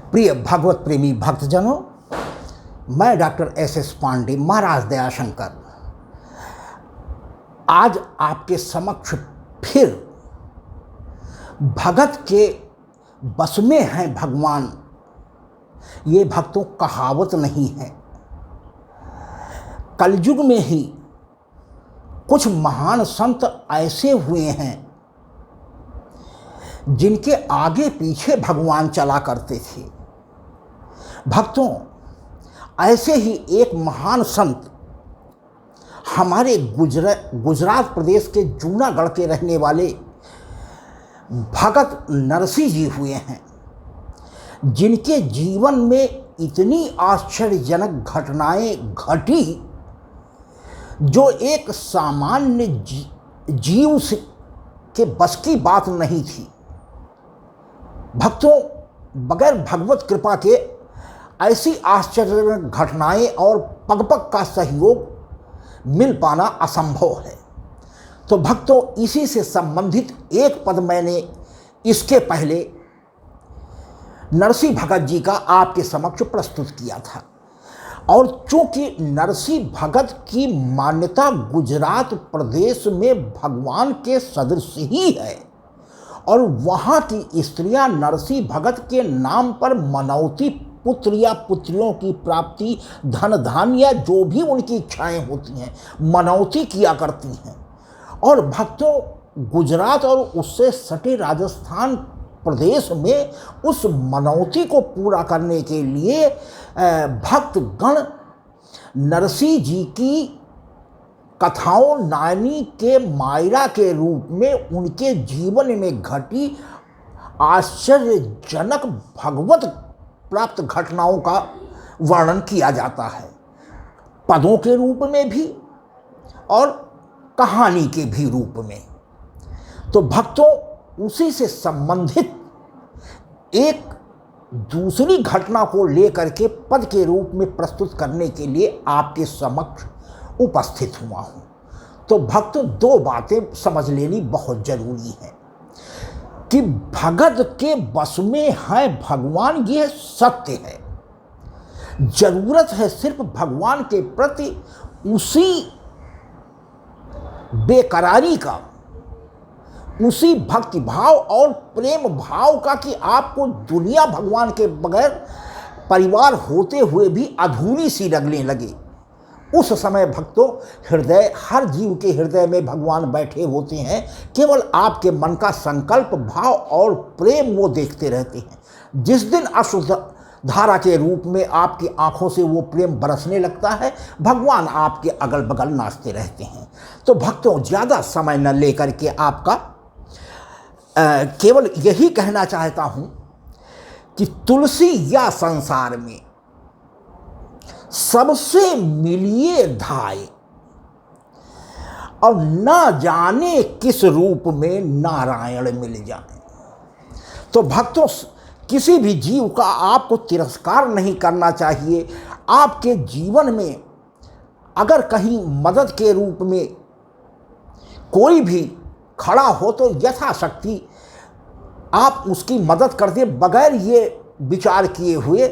प्रिय भागवत प्रेमी भक्तजनों, मैं डॉक्टर एस पांडे महाराज दयाशंकर आज आपके समक्ष फिर भगत के बस में हैं भगवान, ये भक्तों कहावत नहीं है। कलयुग में ही कुछ महान संत ऐसे हुए हैं जिनके आगे पीछे भगवान चला करते थे। भक्तों, ऐसे ही एक महान संत हमारे गुजरात प्रदेश के जूनागढ़ के रहने वाले भगत नरसिंह जी हुए हैं, जिनके जीवन में इतनी आश्चर्यजनक घटनाएं घटी जो एक सामान्य जीव के बस की बात नहीं थी। भक्तों, बगैर भगवत कृपा के ऐसी आश्चर्यजनक घटनाएं और पग पग का सहयोग मिल पाना असंभव है। तो भक्तों, इसी से संबंधित एक पद मैंने इसके पहले नरसिंह भगत जी का आपके समक्ष प्रस्तुत किया था। और चूंकि नरसिंह भगत की मान्यता गुजरात प्रदेश में भगवान के सदृश ही है और वहाँ की स्त्रियां नरसिंह भगत के नाम पर मनौती पुत्र या पुत्रियों की प्राप्ति, धन धान्य या जो भी उनकी इच्छाएं होती हैं मनौती किया करती हैं। और भक्तों, गुजरात और उससे सटे राजस्थान प्रदेश में उस मनौती को पूरा करने के लिए भक्तगण नरसिंह जी की कथाओं नानी के मायरा के रूप में उनके जीवन में घटी आश्चर्यजनक भगवत प्राप्त घटनाओं का वर्णन किया जाता है, पदों के रूप में भी और कहानी के भी रूप में। तो भक्तों, उसी से संबंधित एक दूसरी घटना को लेकर के पद के रूप में प्रस्तुत करने के लिए आपके समक्ष उपस्थित हुआ हूँ। तो भक्तों, दो बातें समझ लेनी बहुत जरूरी है कि भगत के बस में है भगवान, यह सत्य है। जरूरत है सिर्फ भगवान के प्रति उसी बेकरारी का, उसी भक्ति भाव और प्रेम भाव का कि आपको दुनिया भगवान के बगैर परिवार होते हुए भी अधूरी सी लगने लगे। उस समय भक्तों, हृदय, हर जीव के हृदय में भगवान बैठे होते हैं, केवल आपके मन का संकल्प भाव और प्रेम वो देखते रहते हैं। जिस दिन अशुद्ध धारा के रूप में आपकी आंखों से वो प्रेम बरसने लगता है, भगवान आपके अगल बगल नाचते रहते हैं। तो भक्तों, ज़्यादा समय न लेकर के आपका केवल यही कहना चाहता हूँ कि तुलसी या संसार में सबसे मिलिए धाय और न जाने किस रूप में नारायण मिल जाए। तो भक्तों, किसी भी जीव का आपको तिरस्कार नहीं करना चाहिए। आपके जीवन में अगर कहीं मदद के रूप में कोई भी खड़ा हो तो यथाशक्ति आप उसकी मदद कर दे, बगैर ये विचार किए हुए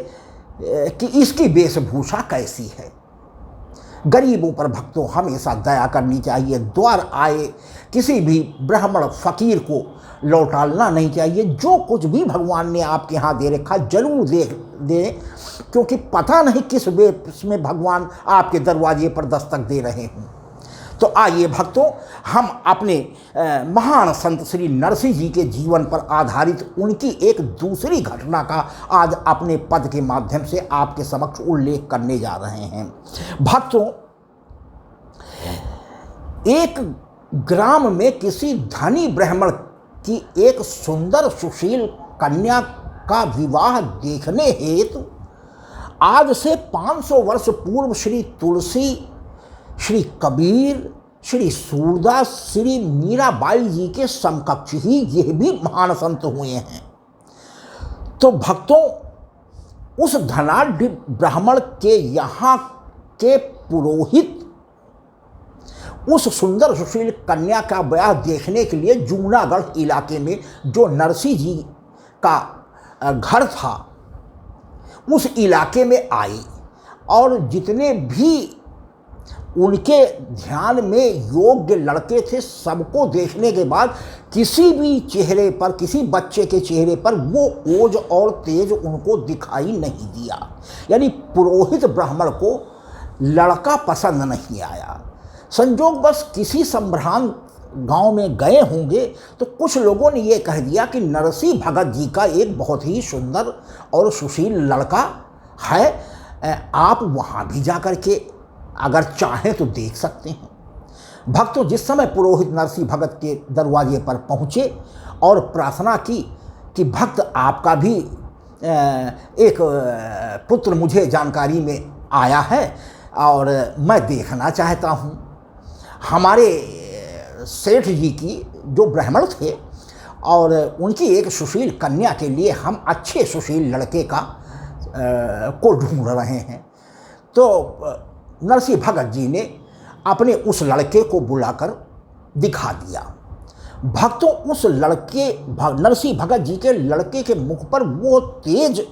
कि इसकी वेशभूषा कैसी है। गरीबों पर भक्तों हमेशा दया करनी चाहिए। द्वार आए किसी भी ब्राह्मण फकीर को लौटाना नहीं चाहिए। जो कुछ भी भगवान ने आपके यहाँ दे रखा जरूर दे, क्योंकि पता नहीं किस वेश में भगवान आपके दरवाजे पर दस्तक दे रहे हों। तो आइए भक्तों, हम अपने महान संत श्री नरसिंह जी के जीवन पर आधारित उनकी एक दूसरी घटना का आज अपने पद के माध्यम से आपके समक्ष उल्लेख करने जा रहे हैं। भक्तों, एक ग्राम में किसी धनी ब्राह्मण की एक सुंदर सुशील कन्या का विवाह देखने हेतु आज से 500 वर्ष पूर्व श्री तुलसी, श्री कबीर, श्री सूरदास, श्री मीराबाई जी के समकक्ष ही यह भी महान संत हुए हैं। तो भक्तों, उस धनाढ़ ब्राह्मण के यहाँ के पुरोहित उस सुंदर सुशील कन्या का ब्याह देखने के लिए जूनागढ़ इलाके में जो नरसिंह जी का घर था उस इलाके में आई और जितने भी उनके ध्यान में योग्य लड़के थे सबको देखने के बाद किसी भी चेहरे पर, किसी बच्चे के चेहरे पर वो ओज और तेज उनको दिखाई नहीं दिया। यानी पुरोहित ब्राह्मण को लड़का पसंद नहीं आया। संजोगवश किसी संभ्रांत गांव में गए होंगे तो कुछ लोगों ने ये कह दिया कि नरसिंह भगत जी का एक बहुत ही सुंदर और सुशील लड़का है, आप वहाँ भी जा कर के अगर चाहें तो देख सकते हैं। भक्तों, जिस समय पुरोहित नरसिंह भगत के दरवाजे पर पहुँचे और प्रार्थना की कि भक्त आपका भी एक पुत्र मुझे जानकारी में आया है और मैं देखना चाहता हूँ। हमारे सेठ जी की जो ब्राह्मण थे और उनकी एक सुशील कन्या के लिए हम अच्छे सुशील लड़के को ढूंढ रहे हैं। तो नरसिंह भगत जी ने अपने उस लड़के को बुलाकर दिखा दिया। भक्तों, उस लड़के नरसिंह भगत जी के लड़के के मुख पर वो तेज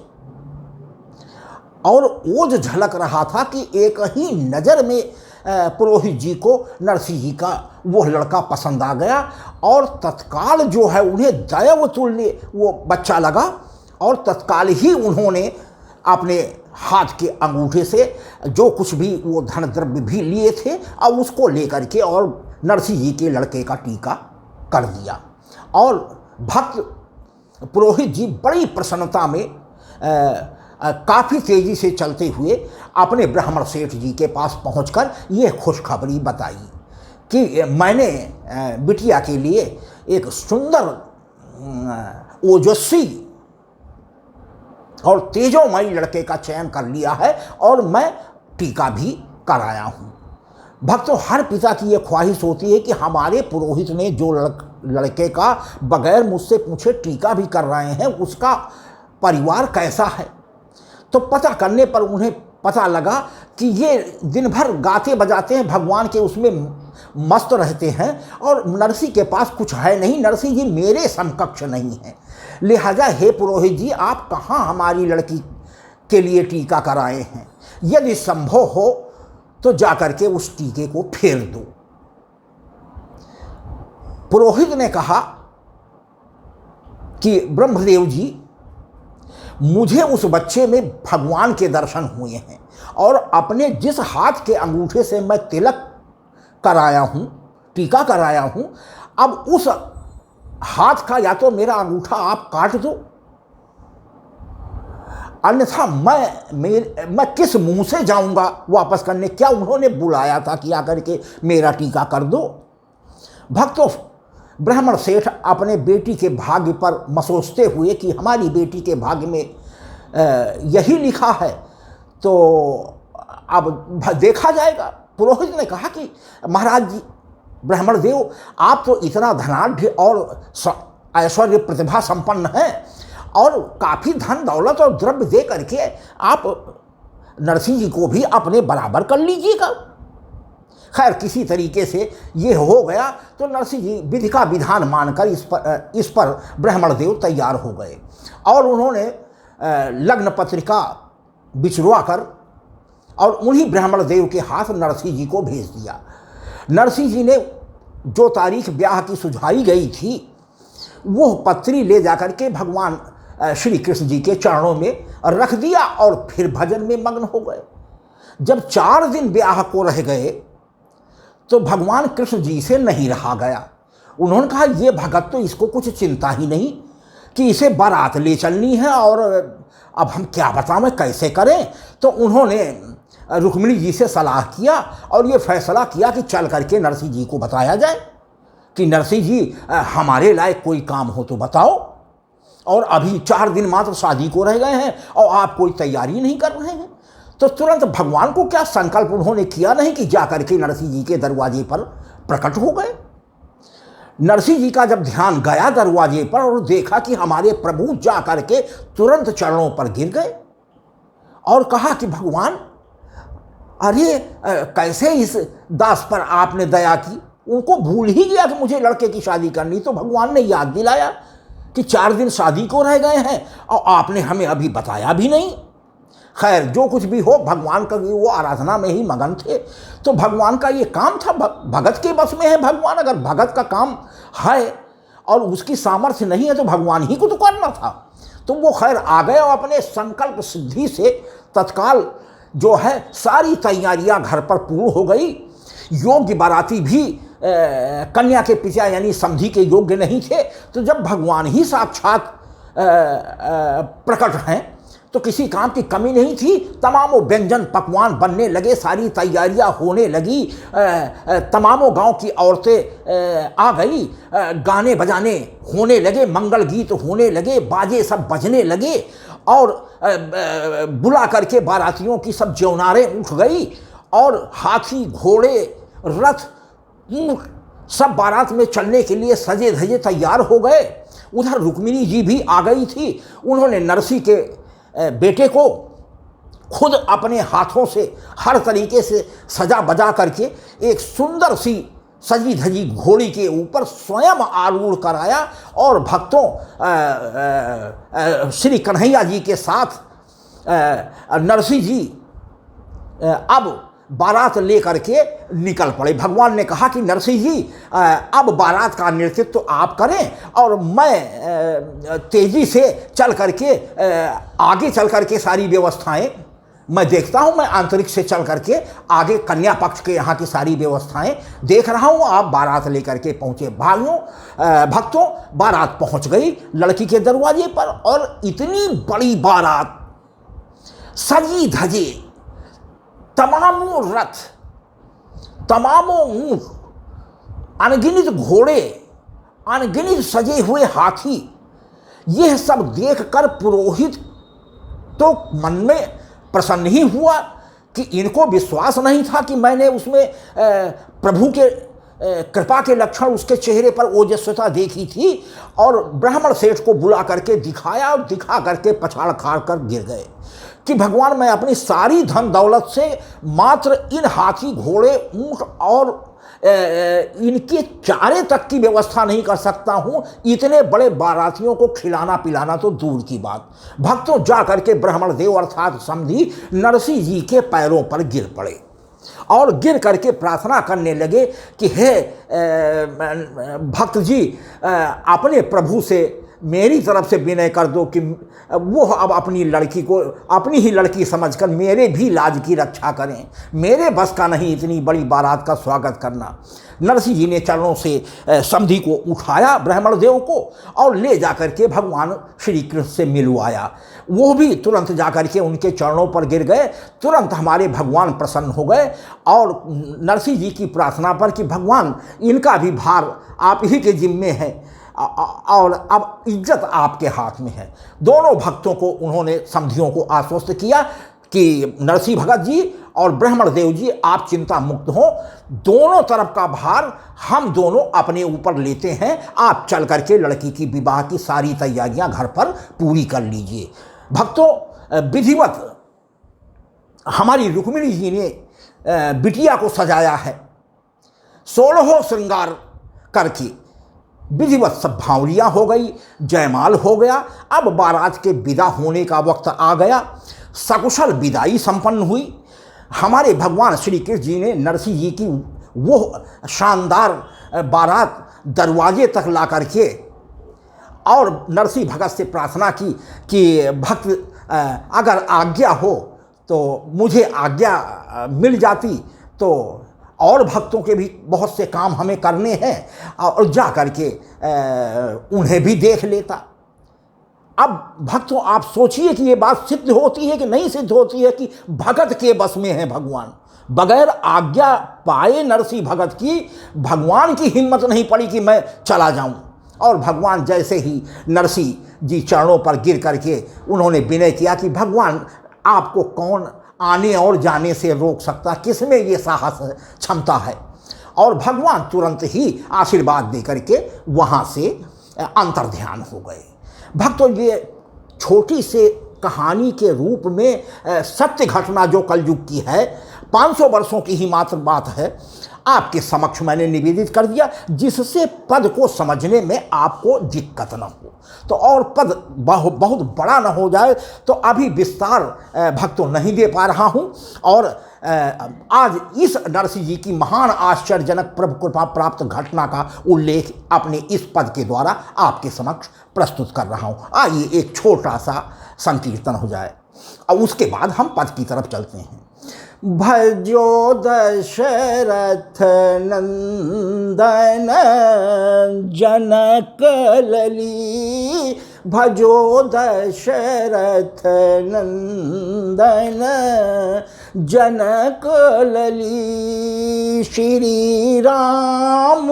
और ओज झलक रहा था कि एक ही नज़र में पुरोहित जी को नरसिंह जी का वो लड़का पसंद आ गया और तत्काल जो है उन्हें दैव तुल्य वो बच्चा लगा और तत्काल ही उन्होंने अपने हाथ के अंगूठे से जो कुछ भी वो धन द्रव्य भी लिए थे अब उसको लेकर के और नरसिंह जी के लड़के का टीका कर दिया। और भक्त पुरोहित जी बड़ी प्रसन्नता में काफ़ी तेज़ी से चलते हुए अपने ब्राह्मण सेठ जी के पास पहुंचकर ये खुशखबरी बताई कि मैंने बिटिया के लिए एक सुंदर ओजस्वी और तेजोमयी लड़के का चयन कर लिया है और मैं टीका भी कराया हूँ। भक्तों, हर पिता की ये ख्वाहिश होती है कि हमारे पुरोहित ने जो लड़के का बगैर मुझसे पूछे टीका भी कर रहे हैं उसका परिवार कैसा है। तो पता करने पर उन्हें पता लगा कि ये दिन भर गाते बजाते हैं, भगवान के उसमें मस्त रहते हैं और नरसिंह के पास कुछ है नहीं, नरसिंह जी मेरे समकक्ष नहीं हैं। लिहाजा हे पुरोहित जी, आप कहाँ हमारी लड़की के लिए टीका कराए हैं, यदि संभव हो तो जाकर के उस टीके को फेर दो। पुरोहित ने कहा कि ब्रह्मदेव जी, मुझे उस बच्चे में भगवान के दर्शन हुए हैं और अपने जिस हाथ के अंगूठे से मैं तिलक कराया हूँ, टीका कराया हूँ, अब उस हाथ का या तो मेरा अंगूठा आप काट दो, अन्यथा मैं किस मुंह से जाऊंगा वापस करने। क्या उन्होंने बुलाया था कि आकर के मेरा टीका कर दो। भक्तों, ब्राह्मण सेठ अपने बेटी के भाग्य पर मसोसते हुए कि हमारी बेटी के भाग्य में यही लिखा है तो अब देखा जाएगा। पुरोहित ने कहा कि महाराज जी, ब्राह्मण देव, आप तो इतना धनाढ़ और ऐश्वर्य प्रतिभा संपन्न हैं और काफ़ी धन दौलत और द्रव्य दे करके आप नरसिंह जी को भी अपने बराबर कर लीजिएगा। खैर, किसी तरीके से ये हो गया तो नरसिंह जी विधि का विधान मानकर इस पर ब्राह्मण देव तैयार हो गए और उन्होंने लग्न पत्रिका बिछुआ कर और उन्हीं ब्राह्मण देव के हाथ नरसिंह जी को भेज दिया। नरसिंह जी ने जो तारीख ब्याह की सुझाई गई थी वो पत्री ले जाकर के भगवान श्री कृष्ण जी के चरणों में रख दिया और फिर भजन में मग्न हो गए। जब 4 दिन ब्याह को रह गए तो भगवान कृष्ण जी से नहीं रहा गया। उन्होंने कहा, ये भगत तो इसको कुछ चिंता ही नहीं कि इसे बारात ले चलनी है और अब हम क्या बताएं कैसे करें। तो उन्होंने रुक्मिणी जी से सलाह किया और ये फैसला किया कि चल करके नरसिंह जी को बताया जाए कि नरसिंह जी, हमारे लायक कोई काम हो तो बताओ, और अभी 4 दिन मात्र शादी को रह गए हैं और आप कोई तैयारी नहीं कर रहे हैं। तो तुरंत भगवान को क्या संकल्प उन्होंने किया नहीं कि जाकर के नरसिंह जी के दरवाजे पर प्रकट हो गए। नरसिंह जी का जब ध्यान गया दरवाजे पर और देखा कि हमारे प्रभु जा करके तुरंत चरणों पर गिर गए और कहा कि भगवान, अरे कैसे इस दास पर आपने दया की। उनको भूल ही गया कि मुझे लड़के की शादी करनी। तो भगवान ने याद दिलाया कि 4 दिन शादी को रह गए हैं और आपने हमें अभी बताया भी नहीं। खैर जो कुछ भी हो, भगवान का वो आराधना में ही मगन थे। तो भगवान का ये काम था, भगत के बस में है भगवान। अगर भगत का काम है और उसकी सामर्थ्य नहीं है तो भगवान ही को तो करना था। तो वो खैर आ गए और अपने संकल्प सिद्धि से तत्काल जो है सारी तैयारियां घर पर पूर्ण हो गई। योग्य बाराती भी कन्या के पिता यानी समधी के योग्य नहीं थे। तो जब भगवान ही साक्षात प्रकट हैं तो किसी काम की कमी नहीं थी। तमामों व्यंजन पकवान बनने लगे, सारी तैयारियां होने लगी, तमामों गांव की औरतें आ गई, गाने बजाने होने लगे, मंगल गीत होने लगे, बाजे सब बजने लगे और बुला करके बारातियों की सब जौनारें उठ गई और हाथी घोड़े रथ ऊंट सब बारात में चलने के लिए सजे धजे तैयार हो गए। उधर रुक्मिणी जी भी आ गई थी। उन्होंने नरसी के बेटे को खुद अपने हाथों से हर तरीके से सजा बजा करके एक सुंदर सी सजी धजी घोड़ी के ऊपर स्वयं आरूढ़ कराया और भक्तों श्री कन्हैया जी के साथ नरसी जी अब बारात लेकर के निकल पड़े। भगवान ने कहा कि नरसिंह जी अब बारात का नेतृत्व तो आप करें और मैं तेजी से चल करके आगे चल करके सारी व्यवस्थाएं मैं देखता हूं। मैं आंतरिक से चल करके आगे कन्या पक्ष के यहाँ की सारी व्यवस्थाएं देख रहा हूं। आप बारात लेकर के पहुंचे। भाइयों भक्तों, बारात पहुंच गई लड़की के दरवाजे पर और इतनी बड़ी बारात, सजी धजे, तमामों रथ, तमामों ऊंट, अनगिनत घोड़े, अनगिनत सजे हुए हाथी, यह सब देखकर पुरोहित तो मन में प्रसन्न ही हुआ कि इनको विश्वास नहीं था कि मैंने उसमें प्रभु के कृपा के लक्षण उसके चेहरे पर ओजस्वता देखी थी। और ब्राह्मण सेठ को बुला करके दिखाया और दिखा करके पछाड़ खाड़ कर गिर गए कि भगवान मैं अपनी सारी धन दौलत से मात्र इन हाथी घोड़े ऊंट और इनके चारे तक की व्यवस्था नहीं कर सकता हूँ। इतने बड़े बारातियों को खिलाना पिलाना तो दूर की बात। भक्तों जा करके ब्राह्मण देव अर्थात समधी नरसिंह जी के पैरों पर गिर पड़े और गिर करके प्रार्थना करने लगे कि हे भक्त जी अपने प्रभु से मेरी तरफ से विनय कर दो कि वो अब अपनी लड़की को अपनी ही लड़की समझकर मेरे भी लाज की रक्षा करें। मेरे बस का नहीं इतनी बड़ी बारात का स्वागत करना। नरसिंह जी ने चरणों से समधी को उठाया ब्राह्मण देव को और ले जाकर के भगवान श्री कृष्ण से मिलवाया। वो भी तुरंत जाकर के उनके चरणों पर गिर गए। तुरंत हमारे भगवान प्रसन्न हो गए और नरसिंह जी की प्रार्थना पर कि भगवान इनका भी भार आप ही के जिम्मे है और अब इज्जत आपके हाथ में है। दोनों भक्तों को उन्होंने समधियों को आश्वस्त किया कि नरसिंह भगत जी और ब्राह्मण देव जी आप चिंता मुक्त हो, दोनों तरफ का भार हम दोनों अपने ऊपर लेते हैं। आप चल करके लड़की की विवाह की सारी तैयारियां घर पर पूरी कर लीजिए। भक्तों विधिवत हमारी रुक्मिणी जी ने बिटिया को सजाया है। 16 श्रृंगार करके विधिवत सब भावरियाँ हो गई, जयमाल हो गया। अब बारात के विदा होने का वक्त आ गया। सकुशल विदाई संपन्न हुई। हमारे भगवान श्री कृष्ण जी ने नरसिंह जी की वो शानदार बारात दरवाजे तक ला करके और नरसिंह भगत से प्रार्थना की कि भक्त अगर आज्ञा हो तो मुझे आज्ञा मिल जाती तो और भक्तों के भी बहुत से काम हमें करने हैं और जा करके उन्हें भी देख लेता। अब भक्तों आप सोचिए कि ये बात सिद्ध होती है कि नहीं सिद्ध होती है कि भगत के बस में है भगवान। बगैर आज्ञा पाए नरसिंह भगत की भगवान की हिम्मत नहीं पड़ी कि मैं चला जाऊं। और भगवान जैसे ही नरसिंह जी चरणों पर गिर करके उन्होंने विनय किया कि भगवान आपको कौन आने और जाने से रोक सकता, किसमें ये साहस क्षमता है। और भगवान तुरंत ही आशीर्वाद दे करके वहाँ से अंतर्ध्यान हो गए। भक्तों ये छोटी से कहानी के रूप में सत्य घटना जो कलयुग की है 500 वर्षों की ही मात्र बात है, आपके समक्ष मैंने निवेदित कर दिया जिससे पद को समझने में आपको दिक्कत न हो। तो और पद बहुत बड़ा न हो जाए, तो अभी विस्तार भक्तों नहीं दे पा रहा हूँ। और आज इस नरसिंह जी की महान आश्चर्यजनक प्रभु कृपा प्राप्त घटना का उल्लेख अपने इस पद के द्वारा आपके समक्ष प्रस्तुत कर रहा हूँ। आइए एक छोटा सा संकीर्तन हो जाए और उसके बाद हम पद की तरफ चलते हैं। भजो दशरथ नंदन जनक लली, भजो दशरथ नंदन जनक लली। श्री राम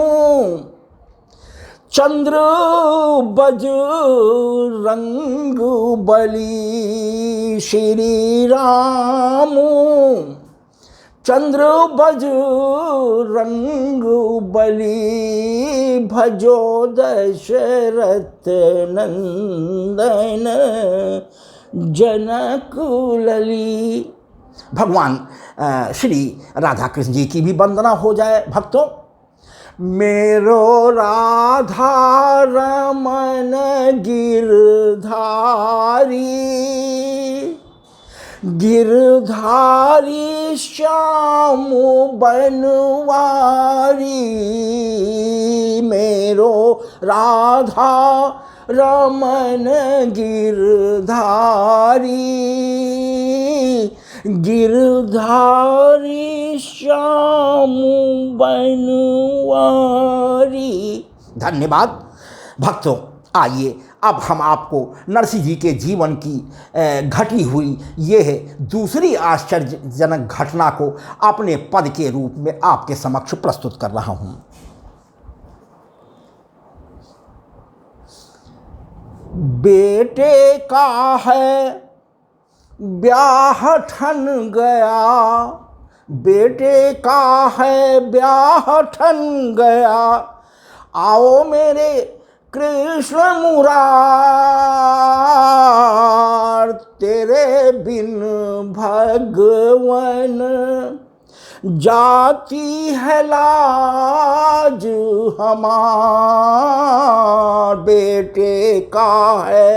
चंद्र बज रंग बली, श्री राम चंद्र बज रंग बली। भजो दशरथ नंदन जनक लली। भगवान श्री राधा कृष्ण जी की भी वंदना हो जाए भक्तों। मेरो राधा रमन गिरधारी, गिरधारी श्याम बनवारी। मेरो राधा रमन गिरधारी, गिरधारी श्याम बनवारी। धन्यवाद भक्तों। आइए अब हम आपको नरसिंह जी के जीवन की घटी हुई यह दूसरी आश्चर्यजनक घटना को अपने पद के रूप में आपके समक्ष प्रस्तुत कर रहा हूँ। बेटे का है ब्याह ठन गया, बेटे का है ब्याह ठन गया। आओ मेरे कृष्ण मुरार, तेरे बिन भगवन जाती है लाज हमार। बेटे का है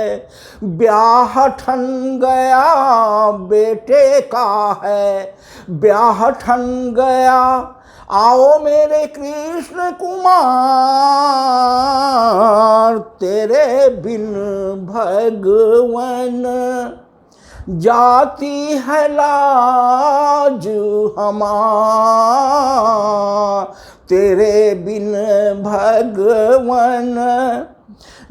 ब्याह ठन गया, बेटे का है ब्याह ठन गया। आओ मेरे कृष्ण कुमार, तेरे बिन भगवन जाती है लाज हमार। तेरे बिन भगवन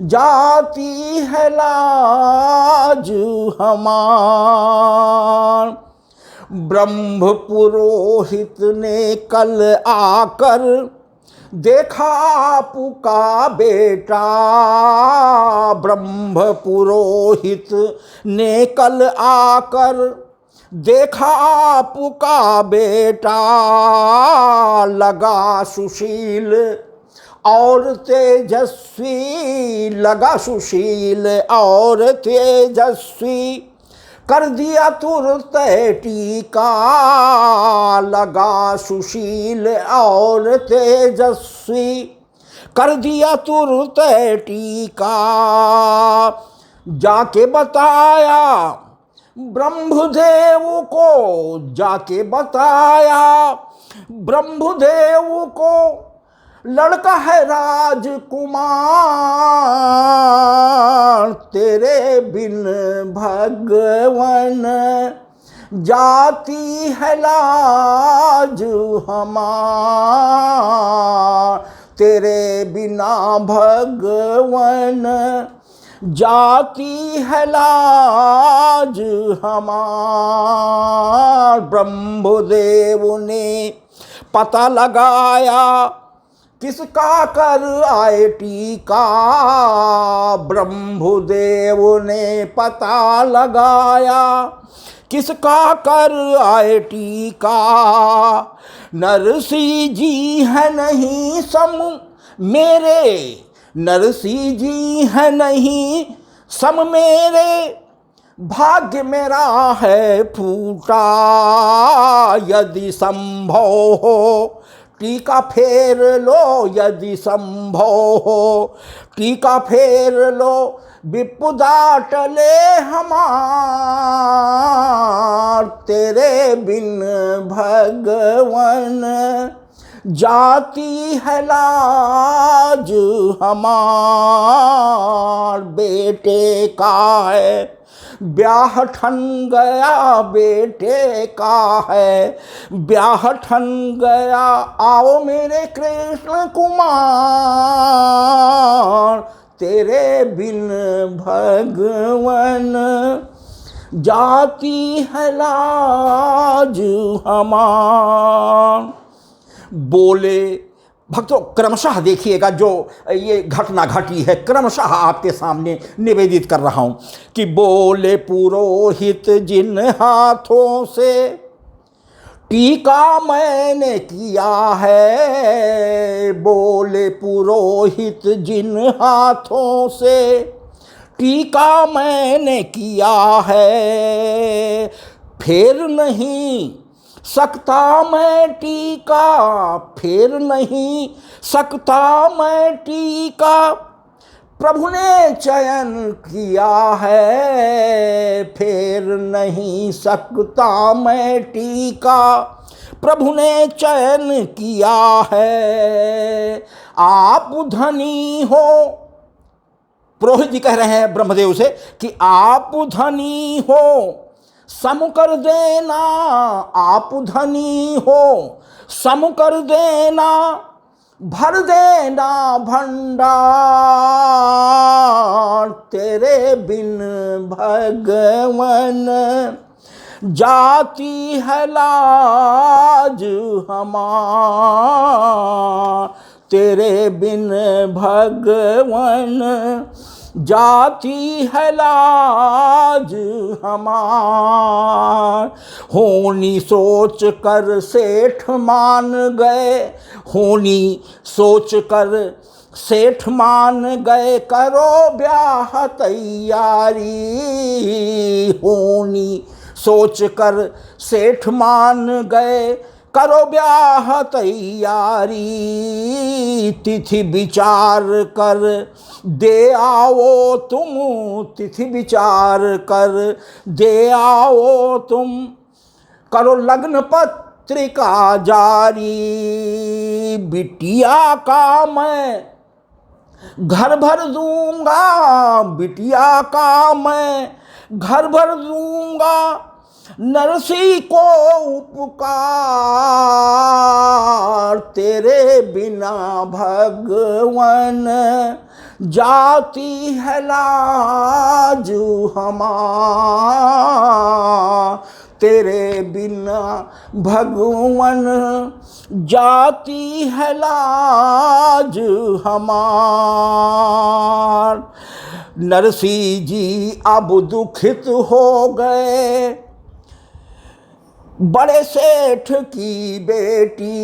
जाती है लाज हमार। ब्रह्म पुरोहित ने कल आकर देखा आपका बेटा, ब्रह्म पुरोहित ने कल आकर देखा आपका बेटा। लगा सुशील और तेजस्वी, लगा सुशील और तेजस्वी, कर दिया तुरंत टीका। लगा सुशील और तेजस्वी, कर दिया तुरंत टीका। जाके बताया ब्रह्मदेव को, जाके बताया ब्रह्मदेव को, लड़का है राजकुमार। तेरे बिन भगवन जाती है लाज हमार। तेरे बिना भगवन जाती है लाज हमार। ब्रह्मदेव ने पता लगाया किसका कर आए टीका। ब्रह्मदेव ने पता लगाया किसका कर आए टीका। नरसिंह जी है नहीं सम मेरे, नरसिंह जी है नहीं सम मेरे, भाग्य मेरा है फूटा। यदि संभव हो टीका फेर लो यदि संभव हो, टीका फेर लो विपुदा टले हमार, तेरे बिन भगवन जाती है लाज हमार। बेटे का है ब्याह ठन गया, बेटे का है ब्याह ठन गया, आओ मेरे कृष्ण कुमार, तेरे बिन भगवन जाती है लाज हमार। बोले भक्तों, क्रमशः देखिएगा जो ये घटना घटी है, क्रमशः आपके सामने निवेदित कर रहा हूं कि बोले पुरोहित जिन हाथों से टीका मैंने किया है, बोले पुरोहित जिन हाथों से टीका मैंने किया है, फेर नहीं सकता मैं टीका, फेर नहीं सकता मैं टीका, प्रभु ने चयन किया है, फेर नहीं सकता मैं टीका, प्रभु ने चयन किया है। आप धनी हो, पुरोहित जी कह रहे हैं ब्रह्मदेव से कि आप धनी हो सम कर देना, आप धनी हो सम कर देना, भर देना भंडार, तेरे बिन भगवन जाती है लाज हमार, तेरे बिन भगवन जाती है लाज हमार। होनी सोच कर सेठ मान गए, होनी सोच कर सेठ मान गए, करो ब्याह तैयारी, होनी सोच कर सेठ मान गए, करो ब्याह तैयारी, तिथि विचार कर दे आओ तुम, तिथि विचार कर दे आओ तुम, करो लग्न पत्रिका जारी, बिटिया का मैं घर भर दूंगा, बिटिया का मैं घर भर दूंगा, नरसी को उपकार, तेरे बिना भगवन जाती है लाज हमार, तेरे बिना भगवन जाती है लाज हमार। नरसी जी अब दुखित हो गए, बड़े सेठ की बेटी,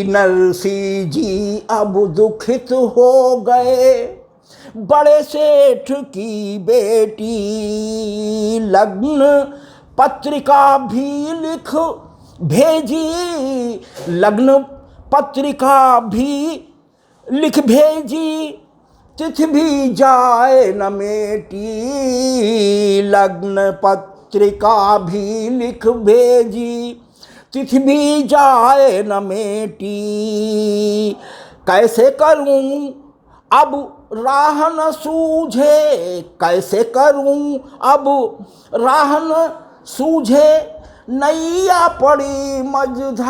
नरसी जी अब दुखित हो गए, बड़े सेठ की बेटी, लग्न पत्रिका भी लिख भेजी, लग्न पत्रिका भी लिख भेजी, तिथि भी जाए न मेटी, लग्न पत्रिका भी लिख भेजी, तिथि भी जाए न मेटी, कैसे करूं अब राह न सूझे, कैसे करूं अब राह न सूझे, नैया पड़ी मझधार,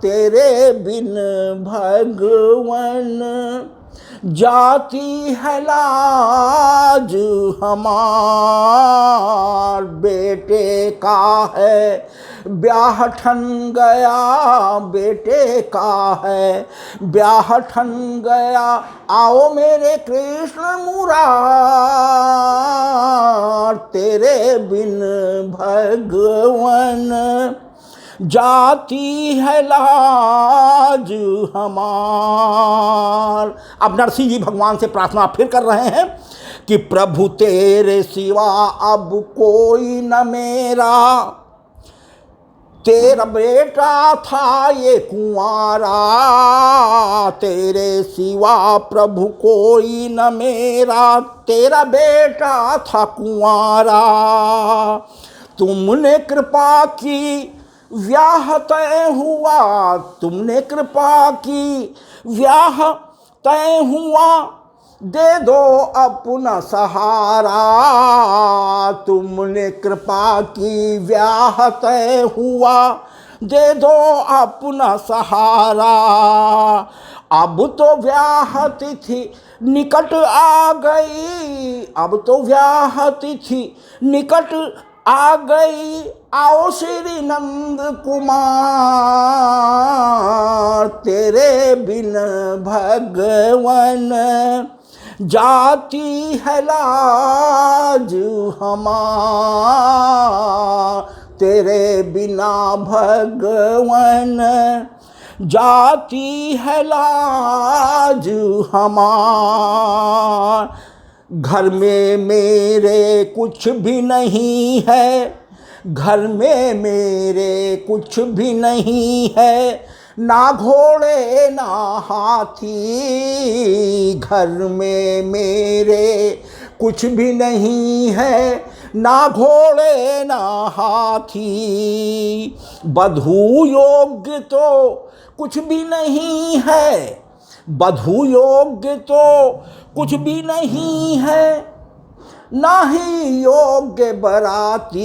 तेरे बिन भगवन जाती है लाज हमार। बेटे का है ब्याह ठन गया, बेटे का है ब्याह ठन गया, आओ मेरे कृष्ण मुरार, तेरे बिन भगवन जाती है लाज हमार। अब नरसिंह जी भगवान से प्रार्थना फिर कर रहे हैं कि प्रभु तेरे सिवा अब कोई न मेरा, तेरा बेटा था ये कुंवारा, तेरे सिवा प्रभु कोई न मेरा। तेरा बेटा था कुंवारा, तुमने कृपा की व्याह तय हुआ, तुमने कृपा की व्याह तय हुआ, दे दो अपना सहारा। तुमने कृपा की व्याह तय हुआ, दे दो अपना सहारा। अब तो व्याह तिथि निकट आ गई, अब तो व्याह तिथि निकट आ गई, आओ श्री नंद कुमार। तेरे बिन भगवन जाती है लाज हमार, तेरे बिना भगवन जाती है लाज हमार। घर में मेरे कुछ भी नहीं है, घर में मेरे कुछ भी नहीं है, ना घोड़े ना हाथी। घर में मेरे कुछ भी नहीं है, ना घोड़े ना हाथी। बधू योग्य तो कुछ भी नहीं है, बधू योग्य तो कुछ भी नहीं है, ना ही योग्य बराती।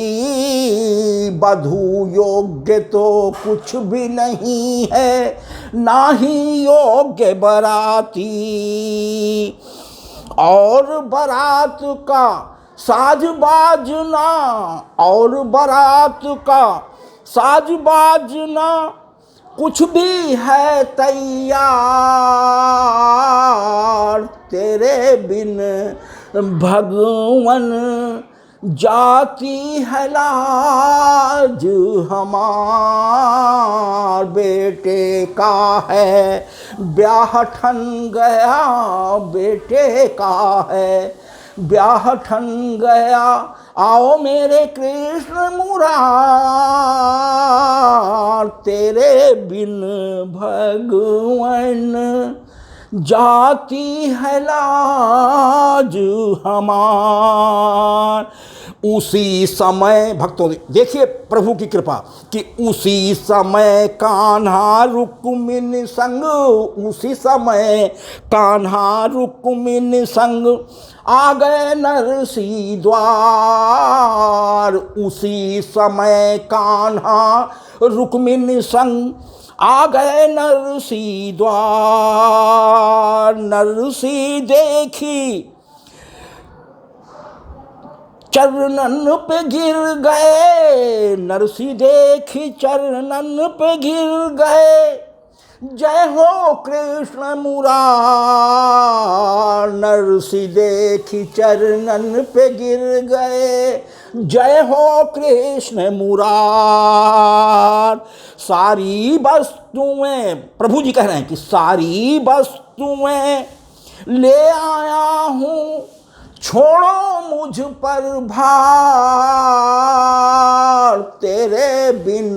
बधू योग्य तो कुछ भी नहीं है, ना ही योग्य बराती। और बारात का साज बाजना, और बारात का साज बाजना कुछ भी है तैयार। तेरे बिन भगवन जाती है लाज हमार। बेटे का है ब्याह ठन गया, बेटे का है ब्याह ठन गया, आओ मेरे कृष्ण मुरार। तेरे बिन भगवन जाती है लाज हमार। उसी समय भक्तों देखिए प्रभु की कृपा कि उसी समय कान्हा रुक्मिणी संग, उसी समय कान्हा रुक्मिणी संग आ गए नरसी द्वार। उसी समय कान्हा रुक्मिणी संग आ गए नरसी द्वार। नरसी देखी चरणन पे गिर गए, नरसी देखी चरणन पे गिर गए, जय हो कृष्ण मुरार। नरसी देखी चरणन पे गिर गए, जय हो कृष्ण मुरार। सारी वस्तुएं, प्रभु जी कह रहे हैं कि सारी वस्तुएं ले आया हूं, छोड़ो मुझ पर भार। तेरे बिन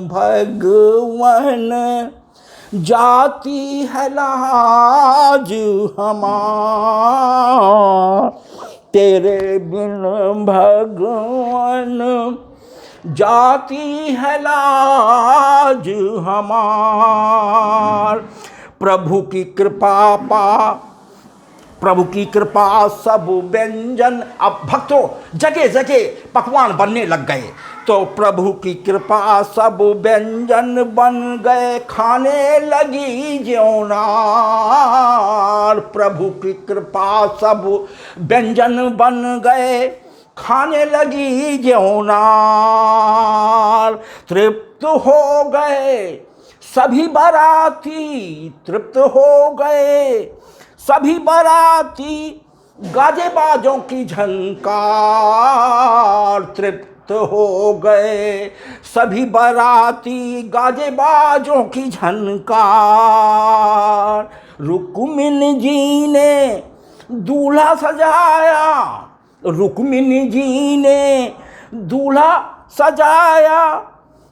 भगवन जाती है लाज हमार। तेरे बिन भगवन जाती है लाज हमार। प्रभु की कृपा पा, प्रभु की कृपा सब व्यंजन, अब भक्तों जगह जगह पकवान बनने लग गए। तो प्रभु की कृपा सब व्यंजन बन गए, खाने लगी ज्योनार। प्रभु की कृपा सब व्यंजन बन गए, खाने लगी ज्योनार। तृप्त हो गए सभी बाराती, तृप्त हो गए सभी बाराती, गाजे बाजों की झंकार। तृप्त हो गए सभी बाराती, गाजे बाजों की झंकार। रुक्मिणी जी ने दूल्हा सजाया, रुक्मिणी जी ने दूल्हा सजाया,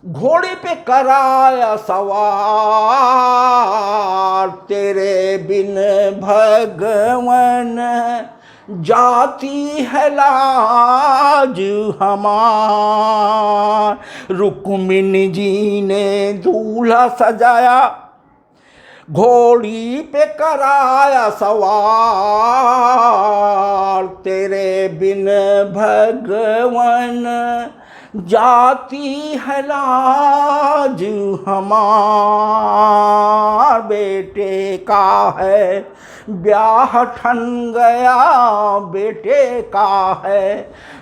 घोड़े पे कराया सवार, तेरे बिन भगवन जाती है लाज हमार। रुक्मिणी जी ने दूल्हा सजाया, घोड़ी पे कराया सवार, तेरे बिन भगवन जाती है लाज हमार। बेटे का है ब्याह ठन गया, बेटे का है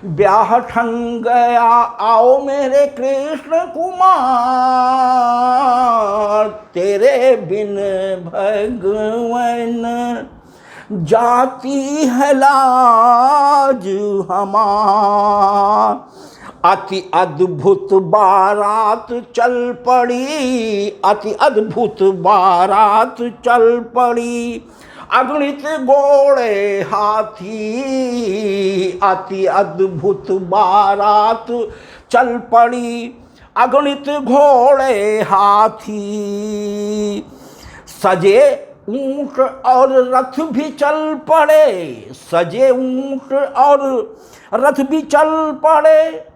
ब्याह ठन गया, आओ मेरे कृष्ण कुमार, तेरे बिन भगवन जाती है लाज हमार। अति अद्भुत बारात चल पड़ी, अति अद्भुत बारात चल पड़ी, अगणित घोड़े हाथी, अति अद्भुत बारात चल पड़ी, अगणित घोड़े हाथी, सजे ऊंट और रथ भी चल पड़े, सजे ऊंट और रथ भी चल पड़े,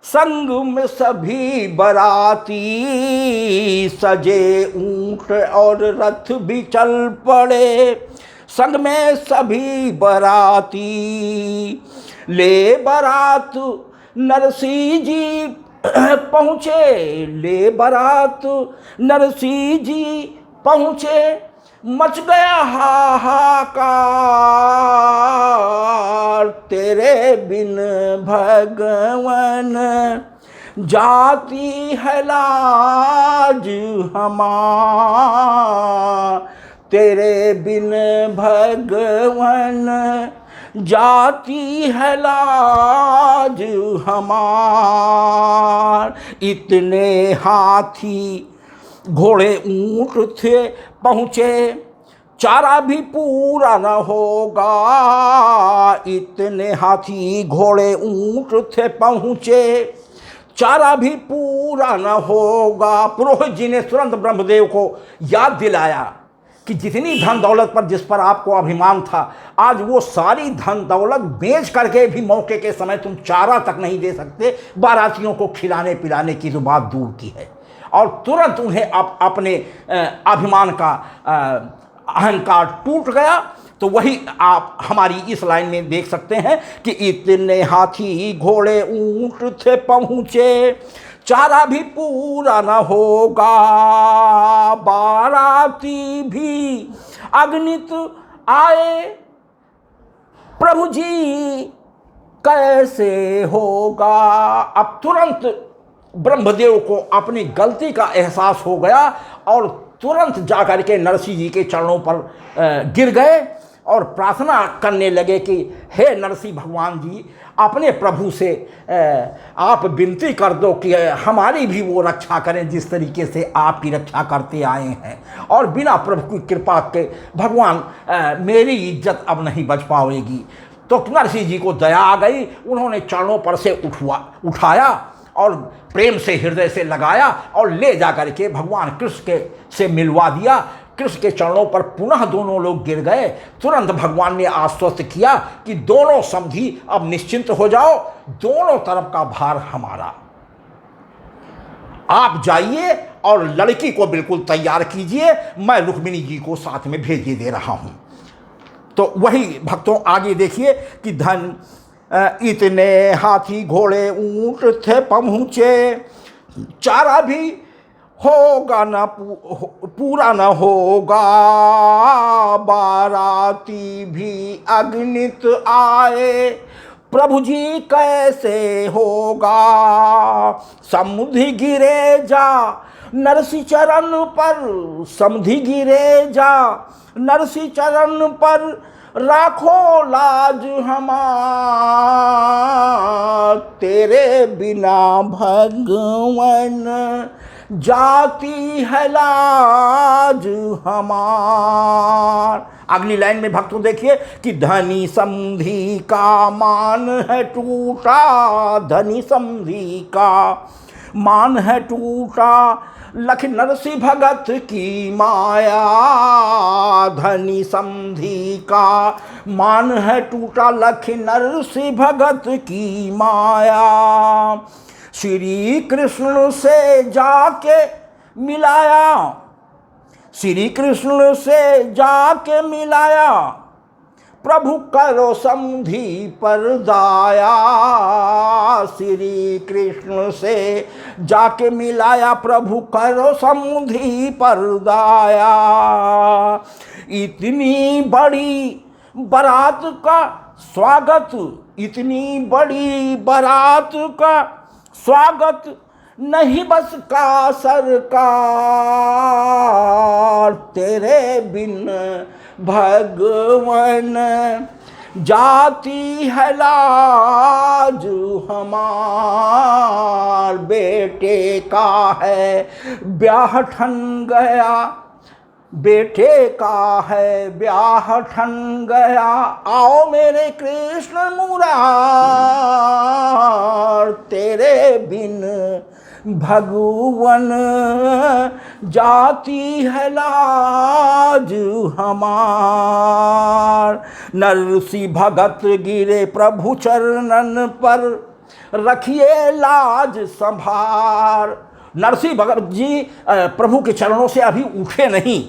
संग में सभी बराती, सजे ऊंट और रथ भी चल पड़े, संग में सभी बराती। ले बारात नरसिंह जी पहुँचे, ले बारात नरसिंह जी पहुँचे, मच गया हाहाकार, तेरे बिन भगवन जाती है लाज हमार, तेरे बिन भगवन जाती है लाज हमार। इतने हाथी घोड़े ऊंट थे पहुँचे, चारा भी पूरा न होगा, इतने हाथी घोड़े ऊंट थे पहुँचे, चारा भी पूरा न होगा। पुरोहित जी ने तुरंत ब्रह्मदेव को याद दिलाया कि जितनी धन दौलत पर जिस पर आपको अभिमान था, आज वो सारी धन दौलत बेच करके भी मौके के समय तुम चारा तक नहीं दे सकते, बारातियों को खिलाने पिलाने की तो बात दूर की है। और तुरंत उन्हें अपने अभिमान का अहंकार टूट गया। तो वही आप हमारी इस लाइन में देख सकते हैं कि इतने हाथी घोड़े ऊंट थे पहुँचे, चारा भी पूरा न होगा, बाराती भी अगणित आए, प्रभु जी कैसे होगा। अब तुरंत ब्रह्मदेव को अपनी गलती का एहसास हो गया और तुरंत जाकर के नरसिंह जी के चरणों पर गिर गए और प्रार्थना करने लगे कि हे नरसिंह भगवान जी, अपने प्रभु से आप विनती कर दो कि हमारी भी वो रक्षा करें जिस तरीके से आपकी रक्षा करते आए हैं, और बिना प्रभु की कृपा के भगवान मेरी इज्जत अब नहीं बच पाएगी। तो नरसिंह जी को दया आ गई, उन्होंने चरणों पर से उठाया और प्रेम से हृदय से लगाया और ले जा कर के भगवान कृष्ण के से मिलवा दिया। कृष्ण के चरणों पर पुनः दोनों लोग गिर गए। तुरंत भगवान ने आश्वस्त किया कि दोनों समधी अब निश्चिंत हो जाओ, दोनों तरफ का भार हमारा, आप जाइए और लड़की को बिल्कुल तैयार कीजिए, मैं रुक्मिणी जी को साथ में भेजे दे रहा हूं। तो वही भक्तों आगे देखिए कि धन इतने हाथी घोड़े ऊंट थे पहुँचे, चारा भी होगा न पूरा न होगा, बाराती भी अगणित आए, प्रभु जी कैसे होगा। समुधि गिरे जा नरसिंह चरण पर, समुधि गिरे जा नरसिंह चरण पर, राखो लाज हमार, तेरे बिना भगवन जाती है लाज हमार। अगली लाइन में भक्तों देखिए कि धनी समधी का मान है टूटा, धनी समधी का मान है टूटा लख नरसी भगत की माया, धनी समधी का मान है टूटा लख नरसी भगत की माया। श्री कृष्ण से जाके मिलाया, श्री कृष्ण से जाके मिलाया, प्रभु करो समधी पर दाया। श्री कृष्ण से जाके मिलाया, प्रभु करो समधी पर दाया। इतनी बड़ी बारात का स्वागत, इतनी बड़ी बारात का स्वागत नहीं बस का सरकार, तेरे बिन भगवन जाती है लाज हमार। बेटे का है ब्याह ठन गया, बेटे का है ब्याह ठन गया, आओ मेरे कृष्ण मुरार, तेरे बिन भगवन जाती है लाज हमार। नरसी भगत गिरे प्रभु चरणन पर, रखिए लाज संभार। नरसी भगत जी प्रभु के चरणों से अभी उठे नहीं,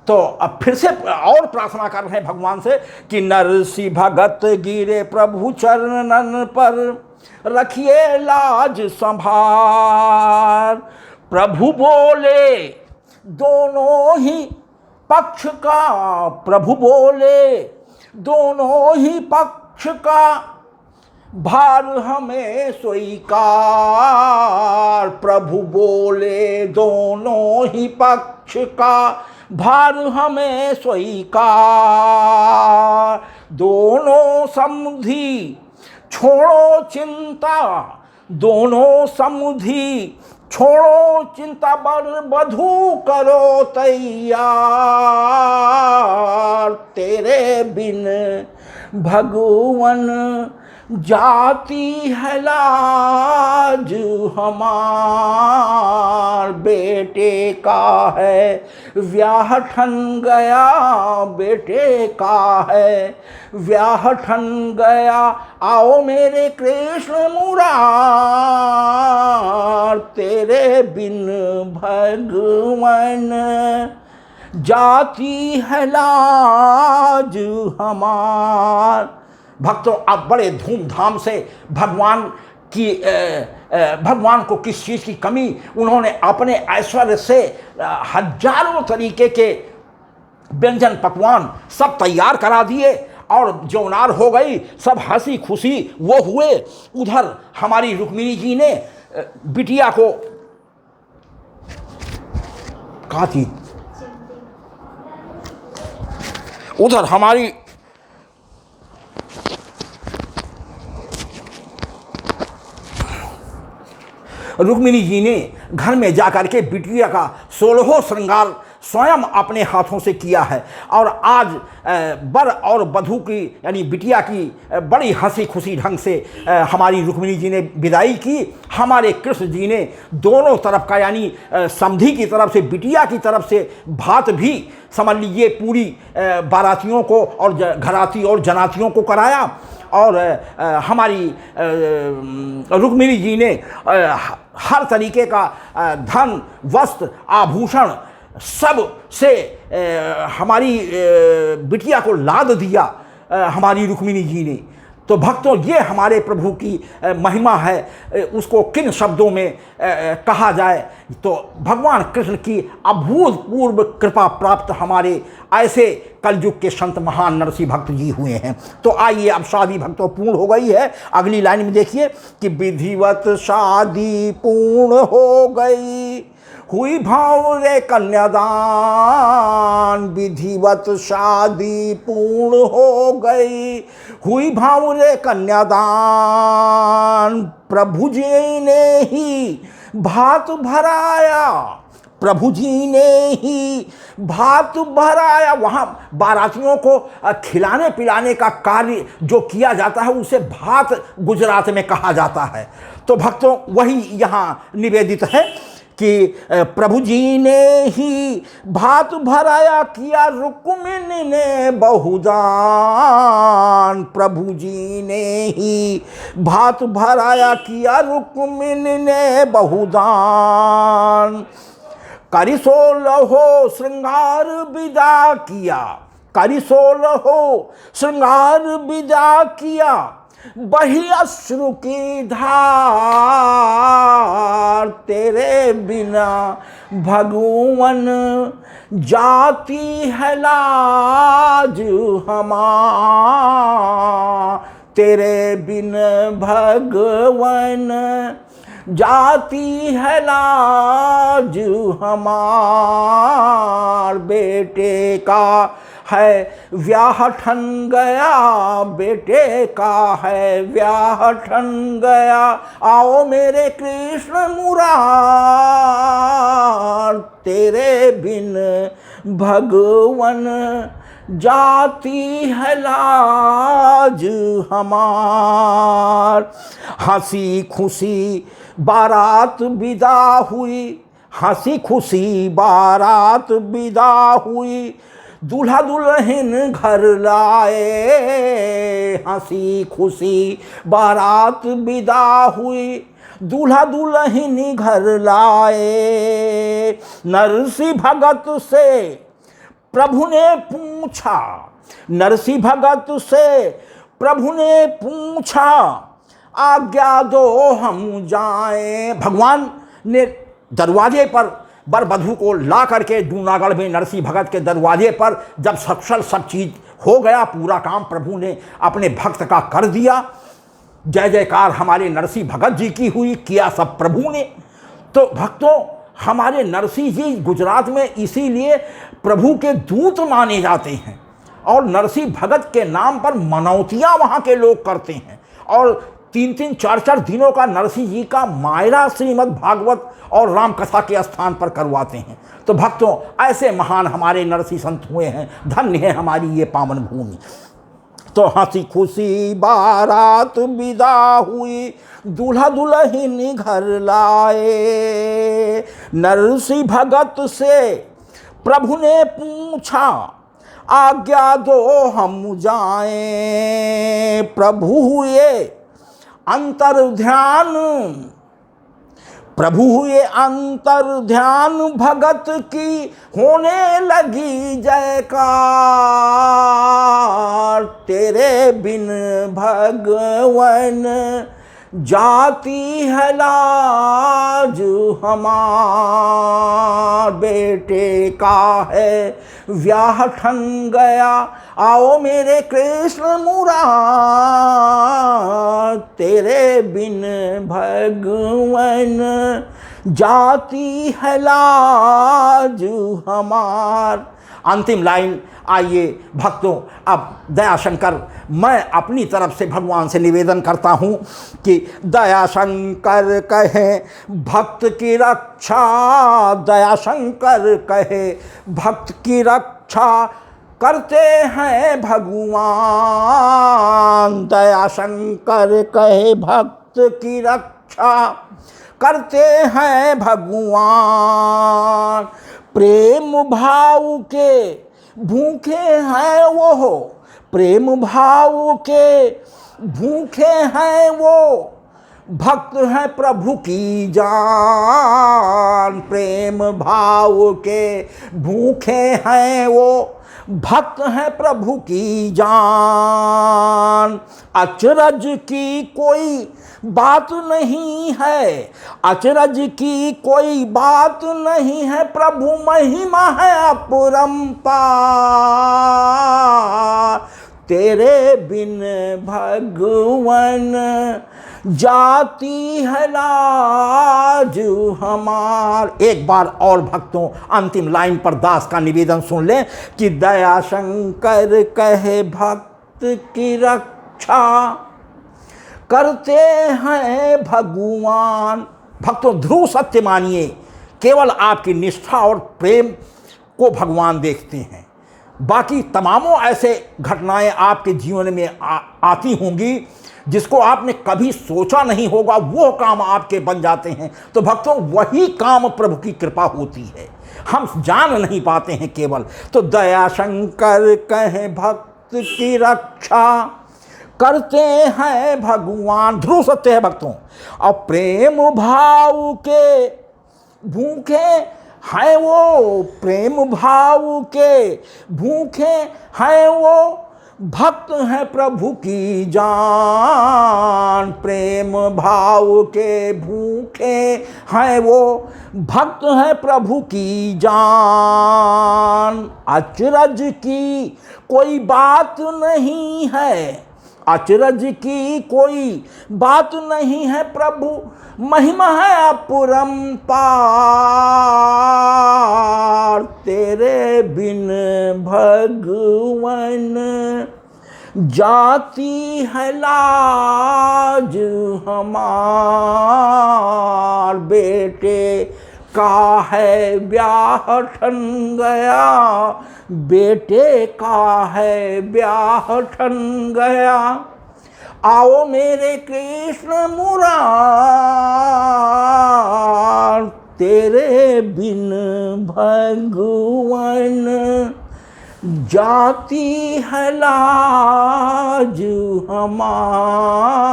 तो अब फिर से और प्रार्थना कर रहे हैं भगवान से कि नरसी भगत गिरे प्रभु चरणन पर, रखिए लाज संभार। प्रभु बोले दोनों ही पक्ष का, प्रभु बोले दोनों ही पक्ष का, भार हमें स्वीकार। प्रभु बोले दोनों ही पक्ष का, भार हमें स्वीकार। दोनों समधी छोड़ो चिंता, दोनों समधी छोड़ो चिंता, बर बधू करो तैयार, तेरे बिन भगवन जाती है लाज हमार। बेटे का है व्याह ठन गया, बेटे का है व्याह ठन गया, आओ मेरे कृष्ण मुरार, तेरे बिन भगवन जाती है लाज हमार। भक्तों, आप बड़े धूमधाम से भगवान को किस चीज़ की कमी, उन्होंने अपने ऐश्वर्य से हजारों तरीके के व्यंजन पकवान सब तैयार करा दिए और जौनार हो गई, सब हंसी खुशी वो हुए। उधर हमारी रुक्मिणी जी ने बिटिया को कहा थी, उधर हमारी रुक्मिणी जी ने घर में जाकर के बिटिया का 16 श्रृंगार स्वयं अपने हाथों से किया है। और आज बर और वधू की यानी बिटिया की बड़ी हंसी खुशी ढंग से हमारी रुक्मिणी जी ने विदाई की। हमारे कृष्ण जी ने दोनों तरफ का यानी समधी की तरफ से, बिटिया की तरफ से भात भी समझ लीजिए पूरी बारातियों को और घराती और जनातियों को कराया। और हमारी रुक्मिणी जी ने हर तरीके का धन, वस्त्र, आभूषण सब से हमारी बिटिया को लाद दिया हमारी रुक्मिणी जी ने। तो भक्तों, ये हमारे प्रभु की महिमा है, उसको किन शब्दों में कहा जाए। तो भगवान कृष्ण की अभूतपूर्व कृपा प्राप्त हमारे ऐसे कलयुग के संत महान नरसिंह भक्त जी हुए हैं। तो आइए, अब शादी भक्तों पूर्ण हो गई है। अगली लाइन में देखिए कि विधिवत शादी पूर्ण हो गई, हुई भाव रे कन्यादान। विधिवत शादी पूर्ण हो गई, हुई भाव रे कन्यादान। प्रभु जी ने ही भात भराया, प्रभु जी ने ही भात भराया। वहाँ बारातियों को खिलाने पिलाने का कार्य जो किया जाता है उसे भात गुजरात में कहा जाता है। तो भक्तों वही यहाँ निवेदित है कि प्रभु जी ने ही भात भराया, किया रुक्मिणी ने बहुदान। प्रभु जी ने ही भात भराया, किया रुक्मिणी ने बहुदान। करिसोलहो श्रृंगार विदा किया, करिसोलहो श्रृंगार विदा किया, बही अश्रु की धार। तेरे बिना भगवन जाती है लाज हमार। तेरे बिन भगवन जाती है लाज हमार। बेटे का है व्याह ठन गया, बेटे का है व्याह ठन गया, आओ मेरे कृष्ण मुरार। तेरे बिन भगवन जाती है लाज हमार। हंसी खुशी बारात विदा हुई, हंसी खुशी बारात विदा हुई, दूल्हा दुल्हन घर लाए। हंसी खुशी बारात विदा हुई, दूल्हा दुल्हन घर लाए। नरसी भगत से प्रभु ने पूछा, नरसी भगत से प्रभु ने पूछा, आज्ञा दो हम जाएं। भगवान ने दरवाजे पर वर वधू को ला करके जूनागढ़ में नरसी भगत के दरवाजे पर जब सब चीज़ हो गया, पूरा काम प्रभु ने अपने भक्त का कर दिया। जय जयकार हमारे नरसी भगत जी की हुई, किया सब प्रभु ने। तो भक्तों हमारे नरसी जी गुजरात में इसीलिए प्रभु के दूत माने जाते हैं और नरसी भगत के नाम पर मनौतियाँ वहाँ के लोग करते हैं और 3-3, 4-4 दिनों का नरसिंह जी का मायरा श्रीमद् भागवत और राम कथा के स्थान पर करवाते हैं। तो भक्तों ऐसे महान हमारे नरसिंह संत हुए हैं, धन्य है हमारी ये पावन भूमि। तो हंसी खुशी बारात विदा हुई, दूल्हा दुल्हन घर लाए। नरसिंह भगत से प्रभु ने पूछा, आज्ञा दो हम जाएं। प्रभु हुए अंतर ध्यान, प्रभु हुए अंतर ध्यान, भगत की होने लगी जयकार। तेरे बिन भगवन जाती है लाज हमार। बेटे का है व्याह ठन गया, आओ मेरे कृष्ण मुरार। तेरे बिन भगवन जाती है लाज हमार। अंतिम लाइन आइए भक्तों, अब दयाशंकर मैं अपनी तरफ से भगवान से निवेदन करता हूँ कि दयाशंकर कहे भक्त की रक्षा, दयाशंकर कहे भक्त की रक्षा करते हैं भगवान। दयाशंकर कहे भक्त की रक्षा करते हैं भगवान। प्रेम भाव के भूखे हैं वो, प्रेम भाव के भूखे हैं वो, भक्त हैं प्रभु की जान। प्रेम भाव के भूखे हैं वो, भक्त हैं प्रभु की जान। अचरज की कोई बात नहीं है, अचरज की कोई बात नहीं है, प्रभु महिमा है अपरंपार। तेरे बिन भगवन जाती है लाज हमार। एक बार और भक्तों अंतिम लाइन पर दास का निवेदन सुन लें कि दयाशंकर कहे भक्त की रक्षा करते हैं भगवान। भक्तों ध्रुव सत्य मानिए केवल आपकी निष्ठा और प्रेम को भगवान देखते हैं। बाकी तमामों ऐसे घटनाएं आपके जीवन में आती होंगी जिसको आपने कभी सोचा नहीं होगा, वो काम आपके बन जाते हैं। तो भक्तों, वही काम प्रभु की कृपा होती है, हम जान नहीं पाते हैं केवल। तो दया शंकर कहें भक्त की रक्षा करते हैं भगवान, ध्रुव सत्य है भक्तों। और प्रेम भाव के भूखे हैं वो, प्रेम भाव के भूखे हैं वो, भक्त है प्रभु की जान। प्रेम भाव के भूखे हैं वो, भक्त है प्रभु की जान। अचरज की कोई बात नहीं है, अचरज की कोई बात नहीं है, प्रभु महिमा है अपरंपार। तेरे बिन भगवन जाती है लाज हमार। बेटे का है ब्याह ठन गया, बेटे का है ब्याह ठन गया। आओ मेरे कृष्ण मुरार, तेरे बिन भगवन जाती है लाज हमार।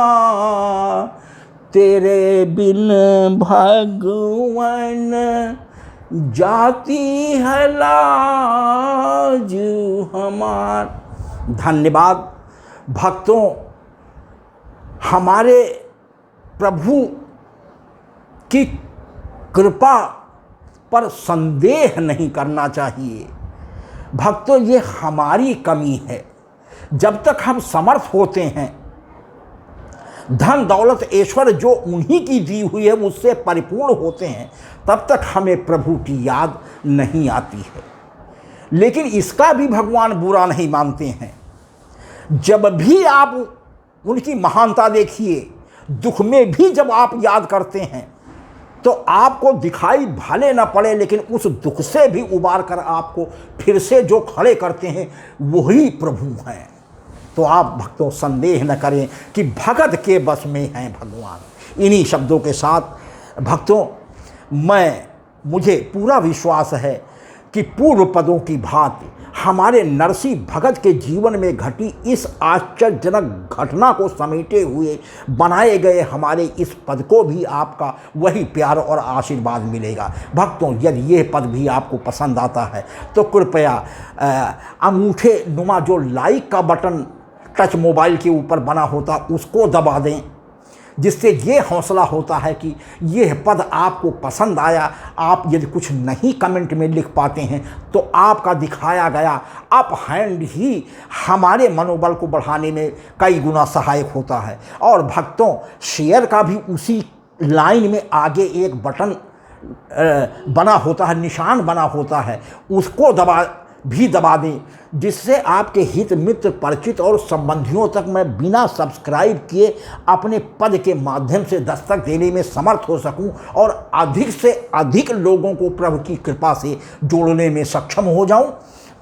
तेरे बिन भगवन जाती है लाज हमार। धन्यवाद भक्तों, हमारे प्रभु की कृपा पर संदेह नहीं करना चाहिए भक्तों, ये हमारी कमी है। जब तक हम समर्थ होते हैं, धन दौलत ऐश्वर्य जो उन्हीं की दी हुई है उससे परिपूर्ण होते हैं, तब तक हमें प्रभु की याद नहीं आती है। लेकिन इसका भी भगवान बुरा नहीं मानते हैं। जब भी आप उनकी महानता देखिए, दुख में भी जब आप याद करते हैं, तो आपको दिखाई भले न पड़े, लेकिन उस दुख से भी उबार कर आपको फिर से जो खड़े करते हैं वही प्रभु हैं। तो आप भक्तों संदेह न करें कि भगत के बस में हैं भगवान। इन्हीं शब्दों के साथ भक्तों, मुझे पूरा विश्वास है कि पूर्व पदों की भांति हमारे नरसिंह भगत के जीवन में घटी इस आश्चर्यजनक घटना को समेटे हुए बनाए गए हमारे इस पद को भी आपका वही प्यार और आशीर्वाद मिलेगा। भक्तों, यदि यह पद भी आपको पसंद आता है तो कृपया अंगूठे नुमा जो लाइक का बटन टच मोबाइल के ऊपर बना होता उसको दबा दें, जिससे ये हौसला होता है कि यह पद आपको पसंद आया। आप यदि कुछ नहीं कमेंट में लिख पाते हैं तो आपका दिखाया गया अप हैंड ही हमारे मनोबल को बढ़ाने में कई गुना सहायक होता है। और भक्तों, शेयर का भी उसी लाइन में आगे एक बटन बना होता है, निशान बना होता है, उसको दबा दें, जिससे आपके हित मित्र परिचित और संबंधियों तक मैं बिना सब्सक्राइब किए अपने पद के माध्यम से दस्तक देने में समर्थ हो सकूं और अधिक से अधिक लोगों को प्रभु की कृपा से जोड़ने में सक्षम हो जाऊं।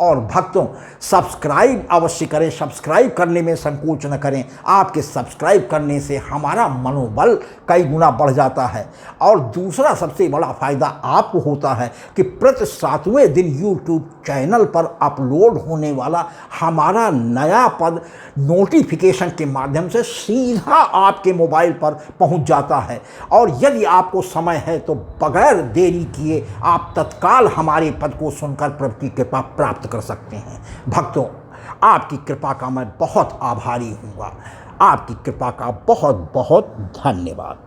और भक्तों, सब्सक्राइब अवश्य करें, सब्सक्राइब करने में संकोच न करें। आपके सब्सक्राइब करने से हमारा मनोबल कई गुना बढ़ जाता है। और दूसरा सबसे बड़ा फ़ायदा आपको होता है कि प्रति 7वें दिन यूट्यूब चैनल पर अपलोड होने वाला हमारा नया पद नोटिफिकेशन के माध्यम से सीधा आपके मोबाइल पर पहुंच जाता है। और यदि आपको समय है तो बगैर देरी किए आप तत्काल हमारे पद को सुनकर प्रभु की कृपा प्राप्त कर सकते हैं। भक्तों, आपकी कृपा का मैं बहुत आभारी हूँगा। आपकी कृपा का बहुत बहुत धन्यवाद।